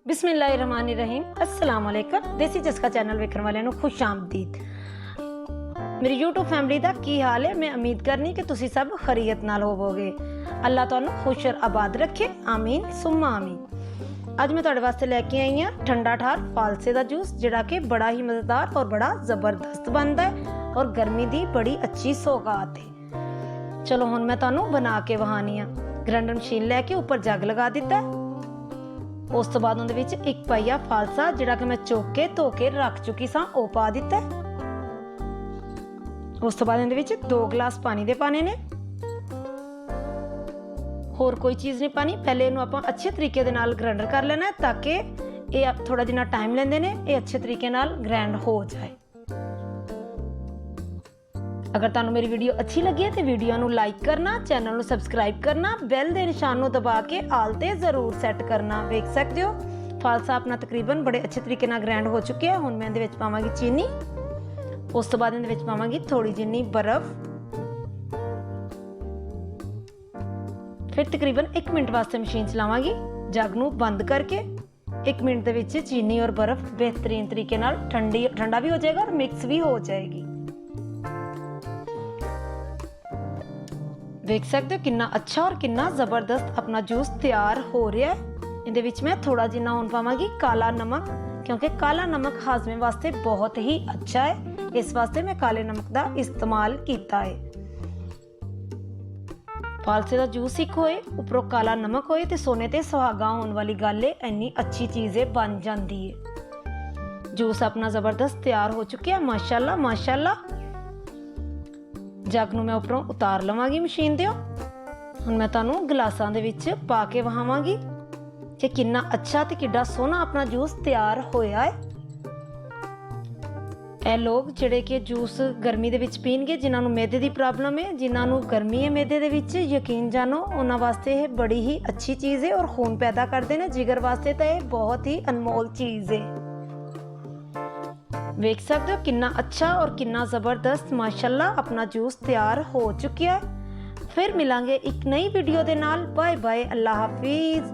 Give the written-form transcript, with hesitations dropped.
बिस्मिल्लाहिर्रहमानिर्रहीम अस्सलाम वालेकुम। देसी चस्का चैनल वेखण वालिਆਂ ਨੂੰ खुश आमदीद। मेरी यूट्यूब फैमिली ਦਾ ਕੀ ਹਾਲ ਹੈ। मैं उम्मीद करनी कि ਤੁਸੀਂ सब खैरियत नाल होवोगे। अल्लाह ਤੁਹਾਨੂੰ खुश और आबाद रखे, आमीन सुम्मा आमीन। ਅੱਜ मैं ਤੁਹਾਡੇ ਵਾਸਤੇ ਲੈ ਕੇ ਆਈ ਹਾਂ ठंडा ਠਾਰ फालसे ਦਾ जूस, ਜਿਹੜਾ कि बड़ा ही मज़ेदार और बड़ा ज़बरदस्त बनता है और गर्मी ਦੀ बड़ी अच्छी सौगात है। चलो ਹੁਣ मैं ਤੁਹਾਨੂੰ ਬਣਾ ਕੇ ਵਹਾਨੀ ਆ। ग्राइंडर मशीन लैके उपर जग लगा दिता है। उस तो बाद उहदे विच एक पाइया फालसा जिहड़ा कि मैं चुक के धो के रख चुकी सां ओह पा दिता है। उस तो बाद इहदे विच 2 गिलास पानी दे पाने ने, होर कोई चीज़ नहीं पानी। पहले इहनूं आपां अच्छे तरीके दे नाल ग्राइंडर कर लेना है ताकि ये थोड़ा जिन्ना टाइम लैंदे ने ये अच्छे तरीके नाल ग्राइंड हो जाए। अगर तुहानूं मेरी वीडियो अच्छी लगी है तो वीडियो नूं लाइक करना, चैनल नूं सबसक्राइब करना, बैल दे निशान नूं दबा के आल ते जरूर सैट करना। देख सकते हो फालसा अपना तकरीबन बड़े अच्छे तरीके नाल ग्राइंड हो चुके हैं। हुण मैं इहदे विच पावांगी चीनी, उस तो बाद इहदे विच पावांगी थोड़ी जिन्नी बर्फ। फिर तकरीबन 1 मिनट वास्ते मशीन चलावांगी जग नूं बंद करके। 1 मिनट दे विच चीनी और बर्फ बेहतरीन तरीके नाल ठंडा भी हो जाएगा और मिक्स भी हो जाएगी। देख सकते हो कितना अच्छा और कितना ज़बरदस्त अपना जूस तैयार हो रहा है। इहदे विच मैं थोड़ा जिन्ना हुण पावांगी काला नमक, क्योंकि काला नमक हाजमे वास्ते बहुत ही अच्छा है। इस वास्ते मैं काले नमक का इस्तेमाल किया है। फालसे का जूस एक होए उपरों काला नमक होए तो सोने ते सुहागा होने वाली गल है। इन्नी अच्छी चीज़ बन जाती है। जूस अपना ज़बरदस्त तैयार हो चुके हैं माशाल्लाह माशाल्लाह। जग नूं मैं उपरों उतार लवांगी मशीन दे। हुण मैं तुहानूं गिलासां दे विच पा के वहावांगी कि कितना अच्छा ते किड्डा सोहना अपना जूस तैयार होया है। ए लोग जिहड़े कि जूस गर्मी दे विच पीणगे, जिन्हां नूं मैदे दी प्रॉब्लम है, जिन्हां नूं गर्मी है मैदे दे विच, यकीन जानो उन्हां वास्ते ये बड़ी ही अच्छी चीज़ है और खून पैदा करदे ने। जिगर वास्ते तो ये बहुत ही अनमोल चीज़ है। देख सकते हो कितना अच्छा और कितना ज़बरदस्त माशाल्लाह अपना जूस तैयार हो चुका है। फिर मिलांगे एक नई वीडियो दे नाल। बाय बाय, अल्लाह हाफिज़।